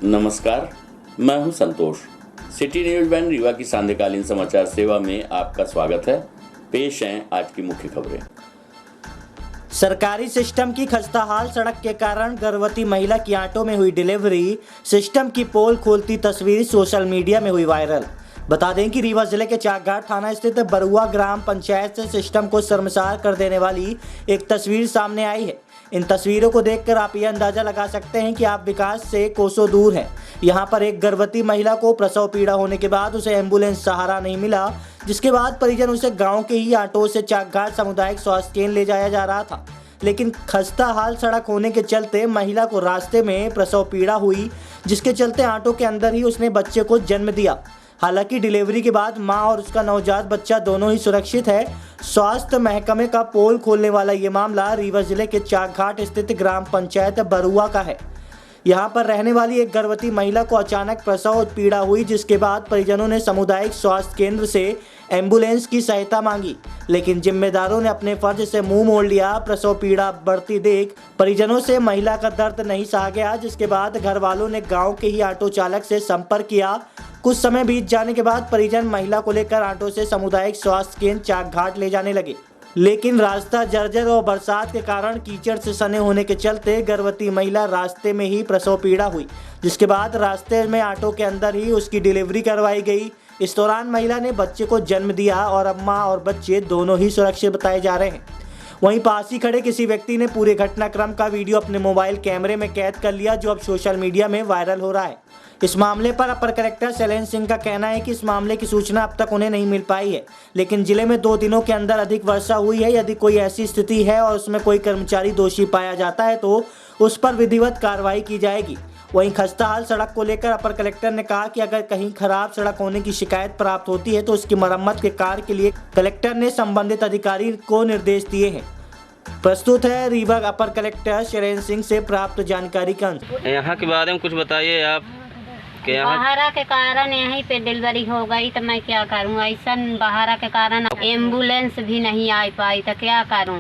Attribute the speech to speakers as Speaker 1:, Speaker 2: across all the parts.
Speaker 1: नमस्कार, मैं हूं संतोष। सिटी न्यूज वैन रीवा की सांध्यकालीन समाचार सेवा में आपका स्वागत है। पेश हैं आज की मुख्य खबरें।
Speaker 2: सरकारी सिस्टम की खस्ताहाल सड़क के कारण गर्भवती महिला की आंटों में हुई डिलीवरी। सिस्टम की पोल खोलती तस्वीर सोशल मीडिया में हुई वायरल। बता दें कि रीवा जिले के चाकघाट थाना स्थित बरुआ ग्राम पंचायत से सिस्टम को शर्मसार कर देने वाली एक तस्वीर सामने आई है। इन तस्वीरों को देखकर आप ये अंदाजा लगा सकते हैं कि आप विकास से कोसों दूर हैं। यहाँ पर एक गर्भवती महिला को प्रसव पीड़ा होने के बाद उसे एम्बुलेंस सहारा नहीं मिला, जिसके बाद परिजन उसे गांव के ही ऑटो से चाकघाट सामुदायिक स्वास्थ्य केंद्र ले जाया जा रहा था। लेकिन खस्ता हाल सड़क होने के चलते महिला को रास्ते में प्रसव पीड़ा हुई, जिसके चलते ऑटो के अंदर ही उसने बच्चे को जन्म दिया। हालांकि डिलीवरी के बाद मां और उसका नवजात बच्चा दोनों ही सुरक्षित है। स्वास्थ्य महकमे का पोल खोलने वाला ये मामला रीवा जिले के चाकघाट स्थित ग्राम पंचायत बरुआ का है। यहाँ पर रहने वाली एक गर्भवती महिला को अचानक प्रसव पीड़ा हुई, जिसके बाद परिजनों ने सामुदायिक स्वास्थ्य केंद्र से एम्बुलेंस की सहायता मांगी, लेकिन जिम्मेदारों ने अपने फर्ज से मुंह मोड़ लिया। प्रसव पीड़ा बढ़ती देख परिजनों से महिला का दर्द नहीं सहा गया, जिसके बाद घर वालों ने गांव के ही ऑटो चालक से संपर्क किया। कुछ समय बीत जाने के बाद परिजन महिला को लेकर ऑटो से सामुदायिक स्वास्थ्य केंद्र चाकघाट ले जाने लगे, लेकिन रास्ता जर्जर और बरसात के कारण कीचड़ से सने होने के चलते गर्भवती महिला रास्ते में ही प्रसव पीड़ा हुई, जिसके बाद रास्ते में ऑटो के अंदर ही उसकी डिलीवरी करवाई गई। इस दौरान महिला ने बच्चे को जन्म दिया और अब मां और बच्चे दोनों ही सुरक्षित बताए जा रहे हैं। वहीं पास ही खड़े किसी व्यक्ति ने पूरे घटनाक्रम का वीडियो अपने मोबाइल कैमरे में कैद कर लिया, जो अब सोशल मीडिया में वायरल हो रहा है। इस मामले पर अपर कलेक्टर शैलेंद्र सिंह का कहना है कि इस मामले की सूचना अब तक उन्हें नहीं मिल पाई है, लेकिन जिले में 2 दिनों के अंदर अधिक वर्षा हुई है। यदि कोई ऐसी स्थिति है और उसमें कोई कर्मचारी दोषी पाया जाता है तो उस पर विधिवत कार्रवाई की जाएगी। वहीं खस्ताहाल सड़क को लेकर अपर कलेक्टर ने कहा कि अगर कहीं खराब सड़क होने की शिकायत प्राप्त होती है तो उसकी मरम्मत के कार्य के लिए कलेक्टर ने संबंधित अधिकारी को निर्देश दिए हैं। प्रस्तुत है रीवा अपर कलेक्टर शैलेंद्र सिंह से प्राप्त जानकारी का अंश।
Speaker 3: यहाँ के बारे में कुछ बताइए आप।
Speaker 4: बहारा के कारण यहीं पे डिलीवरी हो गई तो मैं क्या करूँ। ऐसा बहारा के कारण एम्बुलेंस भी नहीं आ पाई तो क्या करूँ।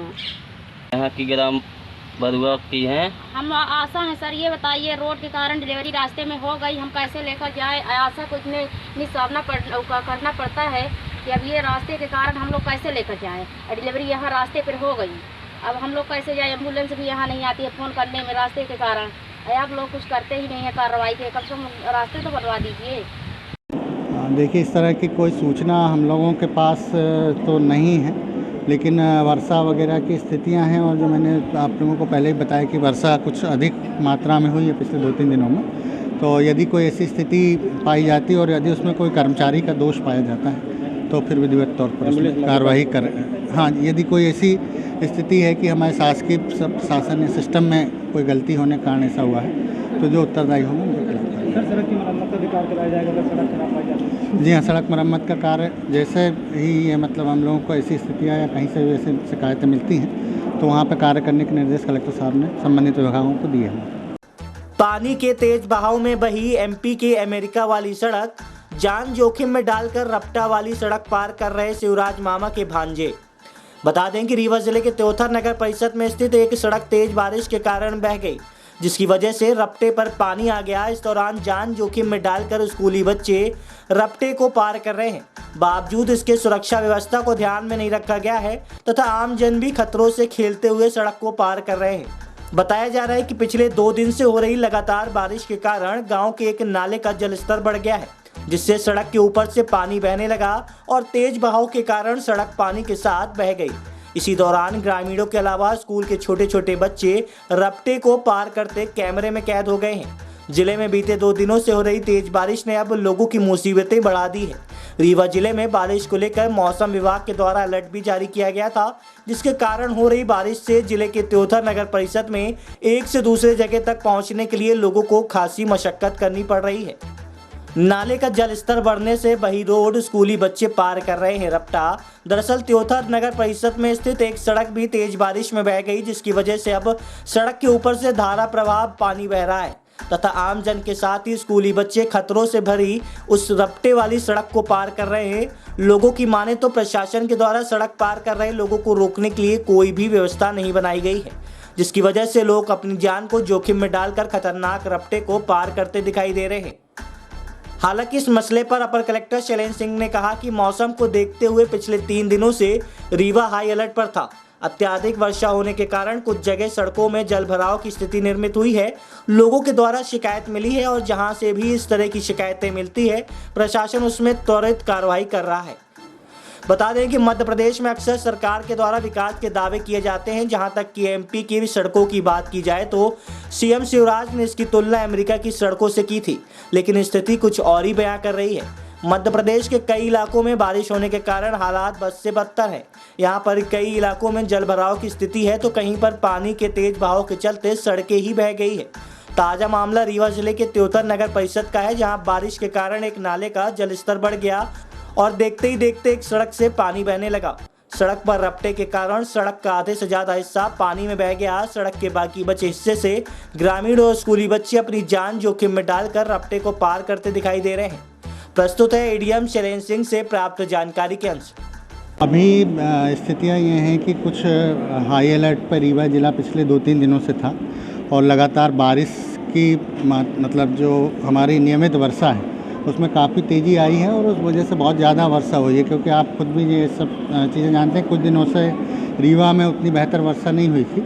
Speaker 3: यहाँ की ग्राम बरुआ की हैं।
Speaker 5: हम आशा है सर, ये बताइए रोड के कारण डिलीवरी रास्ते में हो गई, हम कैसे लेकर जाए। आशा को इतने सामना करना पड़ता है कि अब ये रास्ते के कारण हम लोग कैसे लेकर जाएँ। डिलीवरी यहाँ रास्ते पर हो गई, अब हम लोग कैसे जाए। एम्बुलेंस भी यहाँ नहीं आती है फ़ोन करने में रास्ते के कारण। आप लोग कुछ करते ही नहीं है कार्रवाई के, कम से कम रास्ते तो बनवा दीजिए।
Speaker 6: देखिए, इस तरह की कोई सूचना हम लोगों के पास तो नहीं है, लेकिन वर्षा वगैरह की स्थितियां हैं और जो मैंने आप लोगों को पहले ही बताया कि वर्षा कुछ अधिक मात्रा में हुई है पिछले 2-3 दिनों में। तो यदि कोई ऐसी स्थिति पाई जाती है और यदि उसमें कोई कर्मचारी का दोष पाया जाता है तो फिर विधिवत तौर पर उसमें कार्रवाई कर। हाँ, यदि कोई ऐसी स्थिति है कि हमारे शासकीय शासन सिस्टम में कोई गलती होने के कारण ऐसा हुआ है तो जो उत्तरदायी होंगे उनके खिलाफ।
Speaker 7: सड़क की मरम्मत का भी कार्य कराया जाएगा अगर सड़क खराब पाई जाती है?
Speaker 6: जी हाँ, सड़क मरम्मत का कार्य जैसे ही ये मतलब हम लोगों को ऐसी स्थितियाँ या कहीं से ऐसी शिकायतें मिलती हैं तो वहाँ पर कार्य करने के निर्देश कलेक्टर साहब ने संबंधित विभागों को दिए हैं।
Speaker 2: पानी के तेज बहाव में बही एमपी के अमेरिका वाली सड़क, जान जोखिम में डालकर रपटा वाली सड़क पार कर रहे शिवराज मामा के भांजे। बता दें कि रीवा जिले के त्योथर नगर परिषद में स्थित एक सड़क तेज बारिश के कारण बह गई, जिसकी वजह से रपटे पर पानी आ गया। इस दौरान जान जोखिम में डालकर स्कूली बच्चे रपटे को पार कर रहे हैं। बावजूद इसके सुरक्षा व्यवस्था को ध्यान में नहीं रखा गया है तथा आमजन भी खतरों से खेलते हुए सड़क को पार कर रहे हैं। बताया जा रहा है कि पिछले 2 दिन से हो रही लगातार बारिश के कारण गांव के एक नाले का जलस्तर बढ़ गया है, जिससे सड़क के ऊपर से पानी बहने लगा और तेज बहाव के कारण सड़क पानी के साथ बह गई। इसी दौरान ग्रामीणों के अलावा स्कूल के छोटे छोटे बच्चे रपटे को पार करते कैमरे में कैद हो गए हैं। जिले में बीते 2 दिनों से हो रही तेज बारिश ने अब लोगों की मुसीबतें बढ़ा दी है। रीवा जिले में बारिश को लेकर मौसम विभाग के द्वारा अलर्ट भी जारी किया गया था, जिसके कारण हो रही बारिश से जिले के त्योथर नगर परिषद में एक से दूसरे जगह तक पहुंचने के लिए लोगों को खासी मशक्कत करनी पड़ रही है। नाले का जल स्तर बढ़ने से बही रोड स्कूली बच्चे पार कर रहे हैं रपटा। दरअसल त्योथर नगर परिषद में स्थित एक सड़क भी तेज बारिश में बह गई, जिसकी वजह से अब सड़क के ऊपर से धारा प्रवाह पानी बह रहा है तथा आम जन के साथ ही स्कूली बच्चे खतरों से भरी उस रपटे वाली सड़क को पार कर रहे हैं। लोगों की माने तो प्रशासन के द्वारा सड़क पार कर रहे लोगों को रोकने के लिए कोई भी व्यवस्था नहीं बनाई गई है। जिसकी वजह से लोग अपनी जान को जोखिम में डालकर खतरनाक रपटे को पार करते दिखाई दे रहे हैं। हालांकि इस मसले पर अपर कलेक्टर शैलेंद्र सिंह ने कहा कि मौसम को देखते हुए पिछले 3 दिनों से रीवा हाई अलर्ट पर था। अत्याधिक वर्षा होने के कारण कुछ जगह सड़कों में जलभराव की स्थिति निर्मित हुई है। लोगों के द्वारा शिकायत मिली है और जहां से भी इस तरह की शिकायतें मिलती है, प्रशासन उसमें त्वरित कार्रवाई कर रहा है। बता दें कि मध्य प्रदेश में अक्सर सरकार के द्वारा विकास के दावे किए जाते हैं। जहां तक कि एमपी की सड़कों की बात की जाए तो सीएम शिवराज ने इसकी तुलना अमेरिका की सड़कों से की थी, लेकिन स्थिति कुछ और ही बयां कर रही है। मध्य प्रदेश के कई इलाकों में बारिश होने के कारण हालात बद से बदतर है। यहाँ पर कई इलाकों में जलभराव की स्थिति है तो कहीं पर पानी के तेज बहाव के चलते सड़कें ही बह गई है। ताजा मामला रीवा जिले के त्योतर नगर परिषद का है, जहाँ बारिश के कारण एक नाले का जलस्तर बढ़ गया और देखते ही देखते एक सड़क से पानी बहने लगा। सड़क पर रपटे के कारण सड़क का आधे से ज्यादा हिस्सा पानी में बह गया। सड़क के बाकी बचे हिस्से से ग्रामीण और स्कूली बच्चे अपनी जान जोखिम में डालकर रपटे को पार करते दिखाई दे रहे हैं। प्रस्तुत है एडीएम शैलेंद्र सिंह से प्राप्त जानकारी के अनुसार।
Speaker 6: अभी स्थितियाँ ये हैं कि कुछ हाई अलर्ट पर रीवा ज़िला पिछले 2-3 दिनों से था और लगातार बारिश की मतलब जो हमारी नियमित वर्षा है उसमें काफ़ी तेज़ी आई है और उस वजह से बहुत ज़्यादा वर्षा हुई है। क्योंकि आप खुद भी ये सब चीज़ें जानते हैं, कुछ दिनों से रीवा में उतनी बेहतर वर्षा नहीं हुई थी,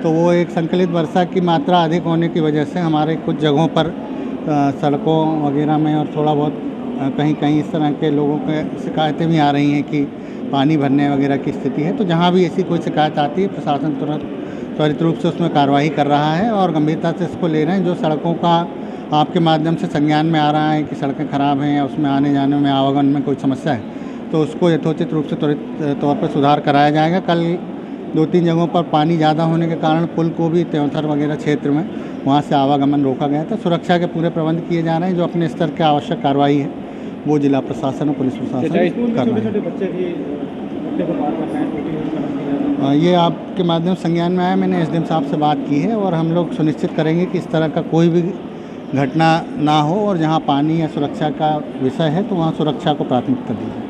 Speaker 6: तो वो एक संकलित वर्षा की मात्रा अधिक होने की वजह से हमारे कुछ जगहों पर सड़कों वगैरह में और थोड़ा बहुत कहीं कहीं इस तरह के लोगों के शिकायतें भी आ रही हैं कि पानी भरने वगैरह की स्थिति है। तो जहाँ भी ऐसी कोई शिकायत आती है, प्रशासन त्वरित रूप से उसमें कार्रवाई कर रहा है और गंभीरता से इसको ले रहे हैं। जो सड़कों का आपके माध्यम से संज्ञान में आ रहा है कि सड़कें ख़राब हैं या उसमें आने जाने में आवागमन में कोई समस्या है, तो उसको यथोचित रूप से त्वरित तौर पर सुधार कराया जाएगा। कल 2-3 जगहों पर पानी ज़्यादा होने के कारण पुल को भी त्योतर वगैरह क्षेत्र में वहाँ से आवागमन रोका गया था। सुरक्षा के पूरे प्रबंध किए जा रहे हैं। जो अपने स्तर की आवश्यक कार्रवाई है वो जिला प्रशासन और पुलिस प्रशासन कर रहे हैं। ये आपके माध्यम से संज्ञान में आया, मैंने एसडीएम साहब से बात की है और हम लोग सुनिश्चित करेंगे कि इस तरह का कोई भी घटना ना हो और जहां पानी या सुरक्षा का विषय है तो वहां सुरक्षा को प्राथमिकता दी जाए।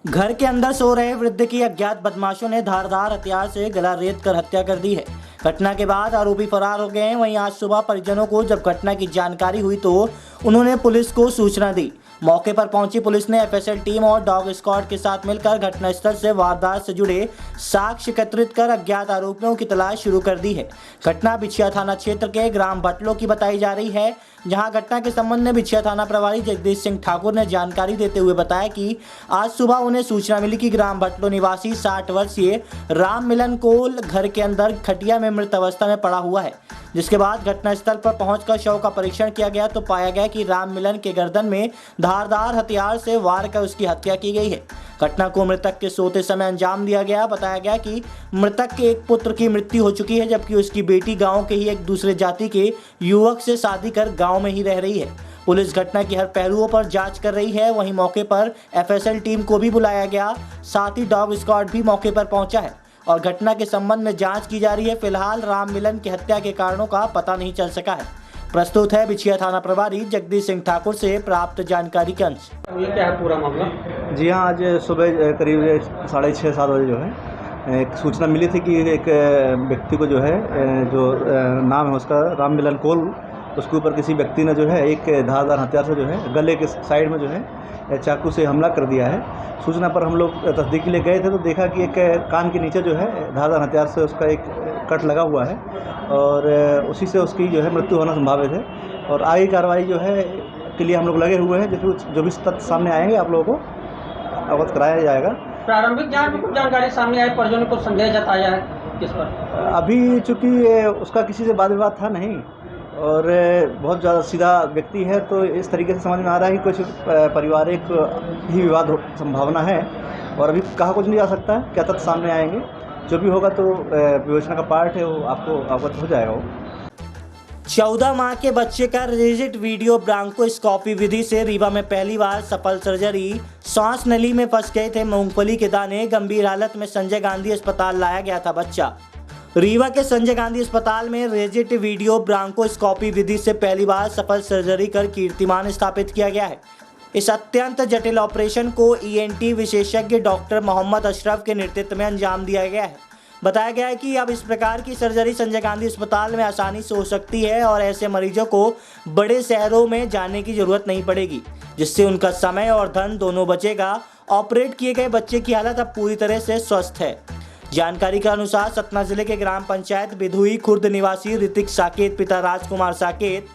Speaker 2: घर के अंदर सो रहे वृद्ध की अज्ञात बदमाशों ने धारदार हथियार से गला रेत कर हत्या कर दी है। घटना के बाद आरोपी फरार हो गए हैं। वहीं आज सुबह परिजनों को जब घटना की जानकारी हुई तो उन्होंने पुलिस को सूचना दी। मौके पर पहुंची पुलिस ने एफएसएल टीम और डॉग स्क्वाड के साथ मिलकर घटनास्थल से वारदात से जुड़े साक्ष्य एकत्रित कर अज्ञात आरोपियों की तलाश शुरू कर दी है। घटना बिछिया थाना क्षेत्र के ग्राम भटलो की बताई जा रही है, जहां घटना के संबंध में बिछिया थाना प्रभारी जगदीश सिंह ठाकुर ने जानकारी देते हुए बताया कि आज सुबह उन्हें सूचना मिली कि ग्राम भटलो निवासी 60 वर्षीय राम मिलन कोल घर के अंदर खटिया में मृत अवस्था में पड़ा हुआ है। जिसके बाद घटनास्थल पर पहुंचकर शव का परीक्षण किया गया तो पाया गया कि राम मिलन के गर्दन में धारदार हथियार से वार कर उसकी हत्या की गई है। घटना को मृतक के सोते समय अंजाम दिया गया। बताया गया कि मृतक के एक पुत्र की मृत्यु हो चुकी है, जबकि उसकी बेटी गांव के ही एक दूसरे जाति के युवक से शादी कर गांव में ही रह रही है। पुलिस घटना की हर पहलुओं पर जांच कर रही है। वहीं मौके पर एफएसएल टीम को भी बुलाया गया, साथ ही डॉग स्क्वाड भी मौके पर पहुंचा है और घटना के संबंध में जांच की जा रही है। फिलहाल राम मिलन की हत्या के कारणों का पता नहीं चल सका है। प्रस्तुत है बिछिया थाना प्रभारी जगदीश सिंह ठाकुर से प्राप्त जानकारी के अंश।
Speaker 7: ये क्या है पूरा मामला?
Speaker 8: जी हाँ, आज सुबह करीब 6:30-7 बजे जो है एक सूचना मिली थी कि एक व्यक्ति को जो है जो नाम है उसका राम मिलन कोल, उसके ऊपर किसी व्यक्ति ने जो है एक धारदार हथियार से जो है गले के साइड में जो है चाकू से हमला कर दिया है। सूचना पर हम लोग तस्दीक के लिए गए थे तो देखा कि एक कान के नीचे जो है धारदार हथियार से उसका एक कट लगा हुआ है और उसी से उसकी जो है मृत्यु होना संभावित है। और आगे कार्रवाई जो है के लिए हम लोग लगे हुए हैं। जो भी तथ्य सामने आएंगे आप लोगों को अवगत कराया जाएगा।
Speaker 7: प्रारंभिक जांच में कुछ जानकारी सामने आई, परिजनों को संदेह जताया है किस पर?
Speaker 8: अभी चूँकि उसका किसी से वाद विवाद था नहीं और बहुत ज़्यादा सीधा व्यक्ति है, तो इस तरीके से समझ में आ रहा है कि कुछ पारिवारिक ही विवाद संभावना है और अभी कहा कुछ नहीं जा सकता है। क्या तथ्य सामने आएंगे, जो भी होगा तो विवेचना का पार्ट है, वो आपको अवगत हो जाएगा। वो
Speaker 2: 14 माह के बच्चे का रिजिड वीडियो ब्रांकोस्कोपी विधि से रीवा में पहली बार सफल सर्जरी। सांस नली में फंस गए थे मूंगफली के दाने। गंभीर हालत में संजय गांधी अस्पताल लाया गया था बच्चा। रीवा के संजय गांधी अस्पताल में रिजिड वीडियो ब्रांकोस्कोपी विधि से पहली बार सफल सर्जरी कर कीर्तिमान स्थापित किया गया है। इस अत्यंत जटिल ऑपरेशन को ईएनटी विशेषज्ञ डॉक्टर मोहम्मद अशरफ के नेतृत्व में अंजाम दिया गया है। बताया गया है कि अब इस प्रकार की सर्जरी संजय गांधी अस्पताल में आसानी से हो सकती है और ऐसे मरीजों को बड़े शहरों में जाने की जरूरत नहीं पड़ेगी, जिससे उनका समय और धन दोनों बचेगा। ऑपरेट किए गए बच्चे की हालत अब पूरी तरह से स्वस्थ है। जानकारी के अनुसार सतना जिले के ग्राम पंचायत बिधुई खुर्द निवासी ऋतिक साकेत पिता राजकुमार साकेत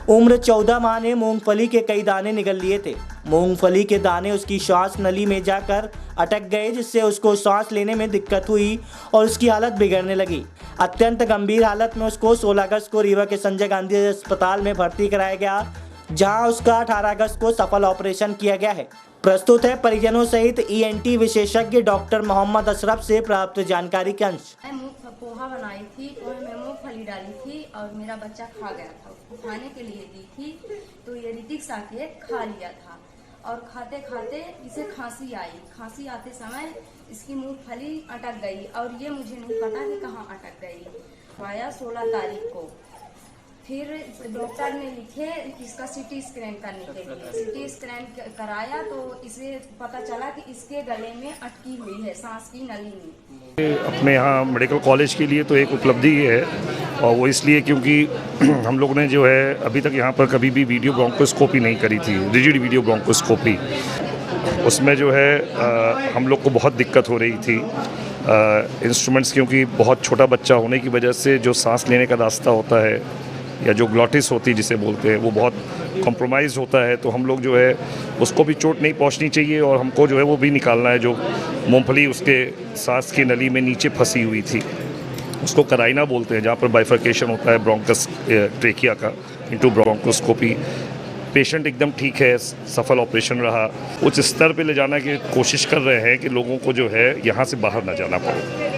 Speaker 2: उम्र 14 माह ने मूंगफली के कई दाने निगल लिए थे। मूंगफली के दाने उसकी श्वास नली में जाकर अटक गए, जिससे उसको सांस लेने में दिक्कत हुई और उसकी हालत बिगड़ने लगी। अत्यंत गंभीर हालत में उसको 16 अगस्त को रीवा के संजय गांधी अस्पताल में भर्ती कराया गया, जहां उसका 18 अगस्त को सफल ऑपरेशन किया गया है। प्रस्तुत है परिजनों सहित ENT विशेषज्ञ डॉक्टर मोहम्मद अशरफ से प्राप्त जानकारी के अंश।
Speaker 5: मैं पोहा बनाई थी, पोहे में मूंगफली डाली थी और मेरा बच्चा खा गया था। उसको खाने के लिए दी थी तो ये ऋतिक साकेत खा लिया था और खाते खाते इसे खांसी आई। खांसी आते समय इसकी मूंगफली अटक गई और ये मुझे नहीं पता कि कहाँ अटक गई। आया 16 तारीख को, फिर डॉक्टर ने लिखे इसका CT स्कैन करने के लिए। CT स्कैन कराया तो इसे पता चला कि इसके गले में अटकी हुई है सांस की नली में।
Speaker 9: अपने यहाँ मेडिकल कॉलेज के लिए तो एक उपलब्धि है, और वो इसलिए क्योंकि हम लोग ने जो है अभी तक यहाँ पर कभी भी वीडियो ब्रोंकोस्कोपी नहीं करी थी, रिजिड वीडियो ब्रोंकोस्कोपी। उसमें जो है हम लोग को बहुत दिक्कत हो रही थी इंस्ट्रूमेंट्स, क्योंकि बहुत छोटा बच्चा होने की वजह से जो सांस लेने का रास्ता होता है या जो ग्लॉटिस होती है जिसे बोलते हैं, वो बहुत कॉम्प्रोमाइज़ होता है। तो हम लोग जो है उसको भी चोट नहीं पहुंचनी चाहिए और हमको जो है वो भी निकालना है। जो मूंगफली उसके सांस की नली में नीचे फंसी हुई थी, उसको कराइना बोलते हैं, जहाँ पर बाइफर्केशन होता है ब्रोंकस ट्रेकिया का इनटू ब्रोंकोस्कोपी। पेशेंट एकदम ठीक है, सफल ऑपरेशन रहा। उच्च स्तर पे ले जाने की कोशिश कर रहे हैं कि लोगों को जो है यहाँ से बाहर ना जाना पड़े।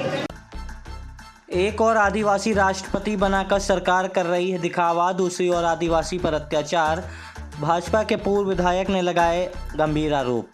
Speaker 2: एक और आदिवासी राष्ट्रपति बनाकर सरकार कर रही है दिखावा, दूसरी ओर आदिवासी पर अत्याचार। भाजपा के पूर्व विधायक ने लगाए गंभीर आरोप।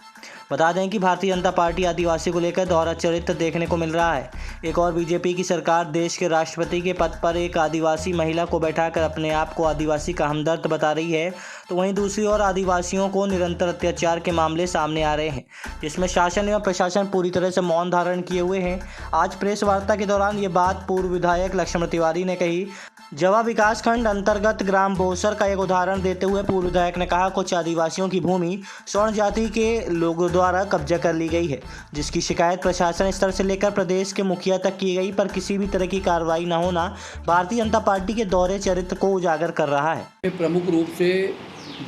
Speaker 2: बता दें कि भारतीय जनता पार्टी आदिवासी को लेकर दोहरा चरित्र देखने को मिल रहा है। एक और बीजेपी की सरकार देश के राष्ट्रपति के पद पर एक आदिवासी महिला को बैठाकर अपने आप को आदिवासी का हमदर्द बता रही है, तो वहीं दूसरी ओर आदिवासियों को निरंतर अत्याचार के मामले सामने आ रहे हैं, जिसमें शासन एवं प्रशासन पूरी तरह से मौन धारण किए हुए हैं। आज प्रेस वार्ता के दौरान ये बात पूर्व विधायक लक्ष्मण तिवारी ने कही। जवा विकासखंड अंतर्गत ग्राम बोसर का एक उदाहरण देते हुए पूर्व विधायक ने कहा, कुछ आदिवासियों की भूमि स्वर्ण जाति के लोगों द्वारा कब्जा कर ली गई है, जिसकी शिकायत प्रशासन स्तर से लेकर प्रदेश के मुखिया तक की गई, पर किसी भी तरह की कार्रवाई न होना भारतीय जनता पार्टी के दोहरे चरित्र को उजागर कर रहा है।
Speaker 10: प्रमुख रूप से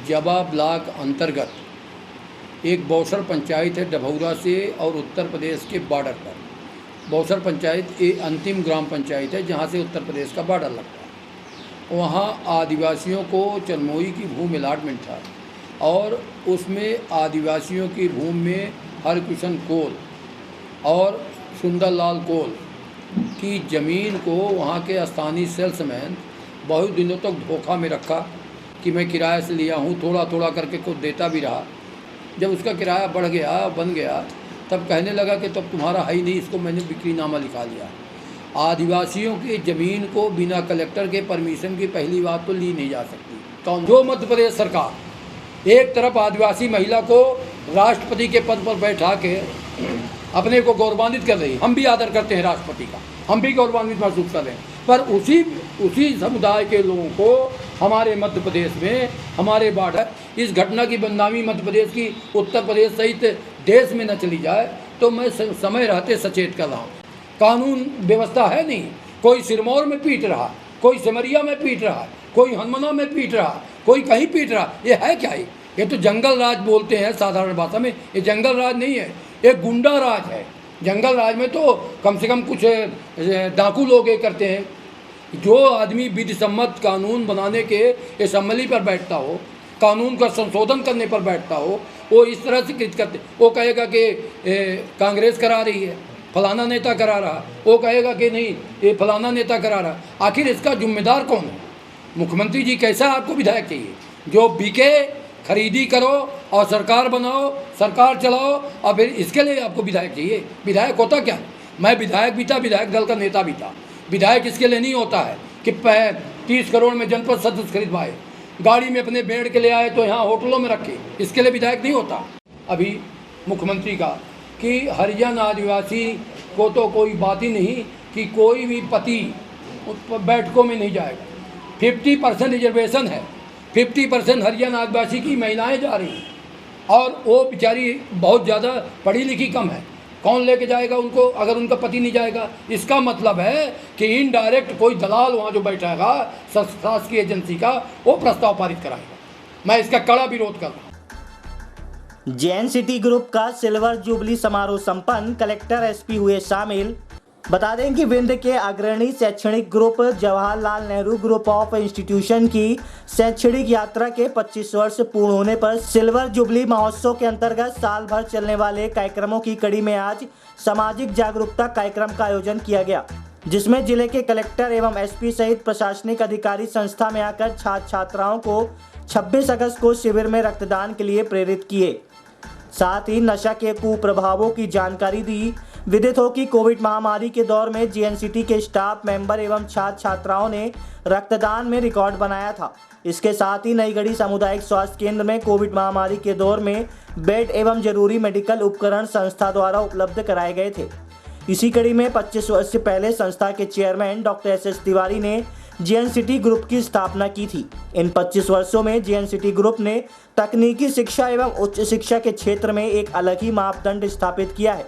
Speaker 10: जवा ब्लॉक अंतर्गत एक बौसर पंचायत है डभौरा से और उत्तर प्रदेश के बॉर्डर पर। बौसर पंचायत एक अंतिम ग्राम पंचायत है जहाँ से उत्तर प्रदेश का बॉर्डर लगता है। वहाँ आदिवासियों को चरमोई की भूमि अलॉटमेंट था और उसमें आदिवासियों की भूमि में हरकिशन कोल और सुंदरलाल कोल की ज़मीन को वहाँ के स्थानीय सेल्समैन बहुत दिनों तक धोखा में रखा कि मैं किराए से लिया हूँ, थोड़ा थोड़ा करके खुद देता भी रहा। जब उसका किराया बढ़ गया, बन गया, तब कहने लगा कि तब तुम्हारा है ही नहीं, इसको मैंने बिक्रीनामा लिखा लिया। आदिवासियों की ज़मीन को बिना कलेक्टर के परमिशन की पहली बात तो ली नहीं जा सकती। तो जो मध्य प्रदेश सरकार एक तरफ आदिवासी महिला को राष्ट्रपति के पद पर बैठा के अपने को गौरवान्वित कर रही है, हम भी आदर करते हैं राष्ट्रपति का, हम भी गौरवान्वित महसूस कर रहे हैं, पर उसी समुदाय के लोगों को हमारे मध्य प्रदेश में हमारे बॉर्डर इस घटना की बदनामी मध्य प्रदेश की उत्तर प्रदेश सहित देश में न चली जाए, तो मैं समय रहते सचेत कर रहा हूँ। कानून व्यवस्था है नहीं, कोई सिरमौर में पीट रहा, कोई सिमरिया में पीट रहा, कोई हनुमाना में पीट रहा, कोई कहीं पीट रहा। ये है क्या? ये तो जंगल राज बोलते हैं साधारण भाषा में। ये जंगल राज नहीं है, ये गुंडा राज है। जंगल राज में तो कम से कम कुछ डाकू लोग ये करते हैं। जो आदमी विधि सम्मत कानून बनाने के असेंबली पर बैठता हो, कानून का संशोधन करने पर बैठता हो, वो इस तरह से कृत करते। वो कहेगा कि कांग्रेस करा रही है, फलाना नेता करा रहा, वो कहेगा कि नहीं ये फलाना नेता करा रहा। आखिर इसका जिम्मेदार कौन है? मुख्यमंत्री जी कैसा आपको विधायक चाहिए जो बिके, खरीदी करो और सरकार बनाओ, सरकार चलाओ, और फिर इसके लिए आपको विधायक चाहिए? विधायक होता क्या? मैं विधायक भी था, विधायक दल का नेता भी था। विधायक इसके लिए नहीं होता है कि 30 करोड़ में जनपद सदस्य खरीदवाए, गाड़ी में अपने बेड़ के ले आए तो यहाँ होटलों में रखे, इसके लिए विधायक नहीं होता। अभी मुख्यमंत्री का कि हरिजन आदिवासी को तो कोई बात ही नहीं कि कोई भी पति बैठकों में नहीं जाएगा। 50% रिजर्वेशन है, 50% हरियाण आदिवासी की महिलाएं जा रही हैं और वो बेचारी बहुत ज़्यादा पढ़ी लिखी कम है। कौन लेके जाएगा उनको अगर उनका पति नहीं जाएगा? इसका मतलब है कि इनडायरेक्ट कोई दलाल वहाँ जो बैठेगा शासकीय एजेंसी का, वो प्रस्ताव पारित कराएगा। मैं इसका कड़ा विरोध कर रहा हूँ।
Speaker 2: जैन सिटी ग्रुप का सिल्वर जुबली समारोह संपन्न, कलेक्टर एसपी हुए शामिल। बता दें कि विंध्य के अग्रणी शैक्षणिक group Jawaharlal Nehru group of institution की शैक्षणिक यात्रा के 25 वर्ष पूर्ण होने पर सिल्वर जुबली महोत्सव के अंतर्गत साल भर चलने वाले कार्यक्रमों की कड़ी में आज सामाजिक जागरूकता कार्यक्रम का आयोजन किया गया, जिसमें जिले के कलेक्टर एवं एसपी सहित प्रशासनिक अधिकारी संस्था में आकर छात्र छात्राओं को 26 अगस्त को शिविर में रक्तदान के लिए प्रेरित किए। साथ ही नशा के कुप्रभावों की जानकारी दी। विदित हो कि कोविड महामारी के दौर में जेएनसीटी के स्टाफ मेंबर एवं छात्र छात्राओं ने रक्तदान में रिकॉर्ड बनाया था। इसके साथ ही नईगढ़ी सामुदायिक स्वास्थ्य केंद्र में कोविड महामारी के दौर में बेड एवं जरूरी मेडिकल उपकरण संस्था द्वारा उपलब्ध कराए गए थे। इसी कड़ी में 25 वर्ष से पहले संस्था के चेयरमैन डॉक्टर एस तिवारी ने जेएनसीटी ग्रुप की स्थापना की थी। इन 25 वर्षों में जेएनसीटी ग्रुप ने तकनीकी शिक्षा एवं उच्च शिक्षा के क्षेत्र में एक अलग ही मापदंड स्थापित किया है।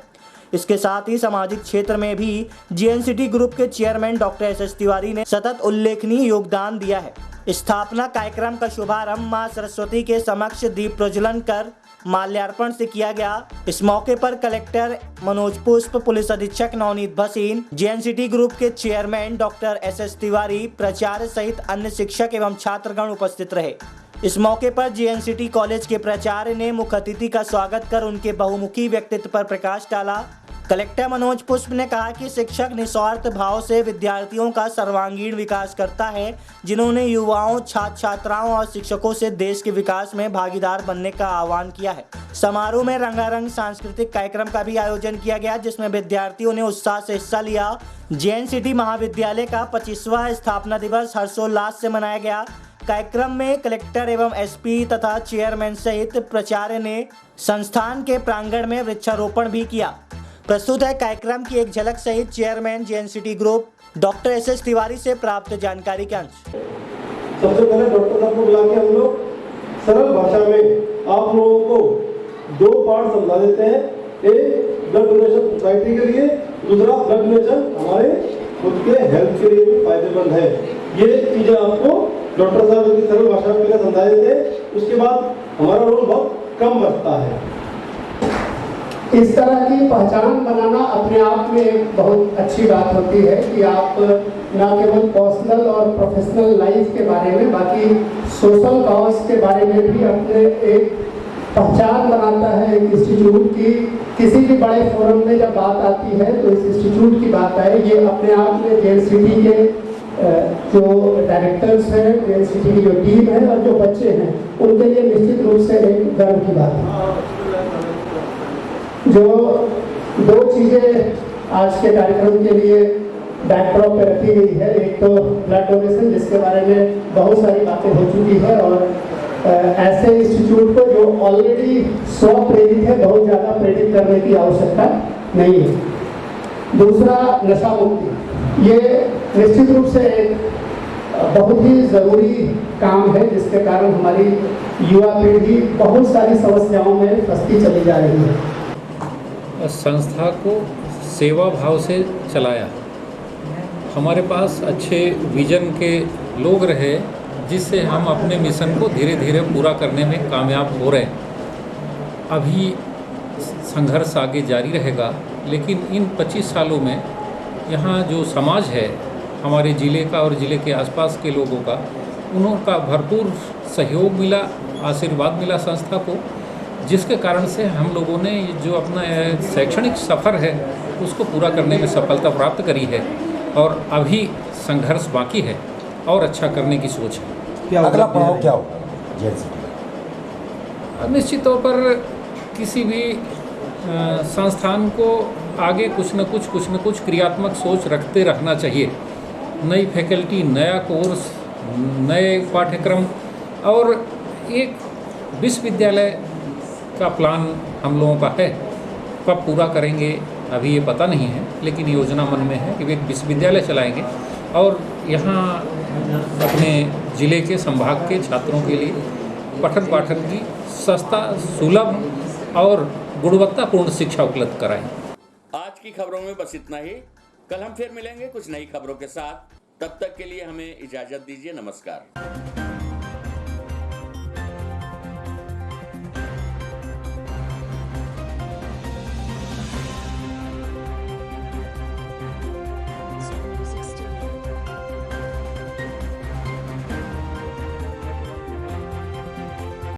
Speaker 2: इसके साथ ही सामाजिक क्षेत्र में भी जेएनसीटी ग्रुप के चेयरमैन डॉक्टर एस तिवारी ने सतत उल्लेखनीय योगदान दिया है। स्थापना कार्यक्रम का शुभारंभ मां सरस्वती के समक्ष दीप प्रज्वलन कर माल्यार्पण से किया गया। इस मौके पर कलेक्टर मनोज पुष्प, पुलिस अधीक्षक नवनीत भसीन, जेएनसीटी ग्रुप के चेयरमैन डॉक्टर एस तिवारी, प्राचार्य सहित अन्य शिक्षक एवं छात्रगण उपस्थित रहे। इस मौके पर जेएनसीटी कॉलेज के प्राचार्य ने मुख्य अतिथि का स्वागत कर उनके बहुमुखी व्यक्तित्व पर प्रकाश डाला। कलेक्टर मनोज पुष्प ने कहा कि शिक्षक निस्वार्थ भाव से विद्यार्थियों का सर्वांगीण विकास करता है, जिन्होंने युवाओं, छात्र छात्राओं और शिक्षकों से देश के विकास में भागीदार बनने का आह्वान किया है। समारोह में रंगारंग सांस्कृतिक कार्यक्रम का भी आयोजन किया गया, जिसमें विद्यार्थियों ने उत्साह से हिस्सा लिया। जेएनसीटी महाविद्यालय का 25वां स्थापना दिवस हर्षोल्लास से मनाया गया। कार्यक्रम में कलेक्टर एवं एसपी तथा चेयरमैन सहित प्राचार्य ने संस्थान के प्रांगण में वृक्षारोपण भी किया। प्रस्तुत है कार्यक्रम की एक झलक सहित chairman JNCT group doctor S Tiwari से प्राप्त जानकारी के अंश।
Speaker 11: सबसे पहले डॉक्टर साहब को बुला के हम लोग सरल भाषा में आप लोगों को 2 पार्ट समझा देते हैं। एक ब्लड डोनेशन सोसाइटी के लिए, दूसरा ब्लड डोनेशन हमारे खुद के हेल्थ के लिए भी फायदेमंद है। ये चीजें आपको डॉक्टर साहब की सरल भाषा में पहले समझा देते हैं। उसके बाद हमारा रोल बहुत कम बचता है।
Speaker 12: इस तरह की पहचान बनाना अपने आप में एक बहुत अच्छी बात होती है कि आप न केवल पर्सनल और प्रोफेशनल लाइफ के बारे में, बाकी सोशल कॉज के बारे में भी अपने एक पहचान बनाता है। एक इंस्टीट्यूट की किसी भी बड़े फोरम में जब बात आती है तो इस इंस्टीट्यूट की बात आए, ये अपने आप में जेएनसीटी के जो डायरेक्टर्स हैं, जेएनसीटी की जो टीम है और जो बच्चे हैं, उनके लिए निश्चित रूप से एक गर्व की बात है। जो 2 चीज़ें आज के कार्यक्रम के लिए बैकड्रॉप पे रखी गई है, एक तो ब्लड डोनेशन, जिसके बारे में बहुत सारी बातें हो चुकी है और ऐसे इंस्टीट्यूट को जो ऑलरेडी स्वप्रेरित है, बहुत ज़्यादा प्रेरित करने की आवश्यकता नहीं है। दूसरा, नशा मुक्ति, ये निश्चित रूप से एक बहुत ही ज़रूरी काम है, जिसके कारण हमारी युवा पीढ़ी बहुत सारी समस्याओं में फंसती चली जा रही है।
Speaker 13: संस्था को सेवा भाव से चलाया। हमारे पास अच्छे विजन के लोग रहे, जिससे हम अपने मिशन को धीरे धीरे पूरा करने में कामयाब हो रहे हैं। अभी संघर्ष आगे जारी रहेगा, लेकिन इन 25 सालों में यहाँ जो समाज है हमारे ज़िले का और ज़िले के आसपास के लोगों का, उनका भरपूर सहयोग मिला, आशीर्वाद मिला संस्था को, जिसके कारण से हम लोगों ने जो अपना शैक्षणिक सफ़र है उसको पूरा करने में सफलता प्राप्त करी है और अभी संघर्ष बाकी है और अच्छा करने की सोच है।
Speaker 14: अगला पड़ाव क्या होगा?
Speaker 13: निश्चित तौर पर किसी भी संस्थान को आगे कुछ न कुछ क्रियात्मक सोच रखते रहना चाहिए। नई फैकल्टी, नया कोर्स, नए पाठ्यक्रम और एक विश्वविद्यालय का प्लान हम लोगों का है। कब पूरा करेंगे अभी ये पता नहीं है। लेकिन योजना मन में है कि एक विश्वविद्यालय चलाएंगे और यहाँ अपने ज़िले के संभाग के छात्रों के लिए पठन पाठन की सस्ता, सुलभ और गुणवत्तापूर्ण शिक्षा उपलब्ध कराएं।
Speaker 1: आज की खबरों में बस इतना ही। कल हम फिर मिलेंगे कुछ नई खबरों के साथ। तब तक के लिए हमें इजाजत दीजिए। नमस्कार।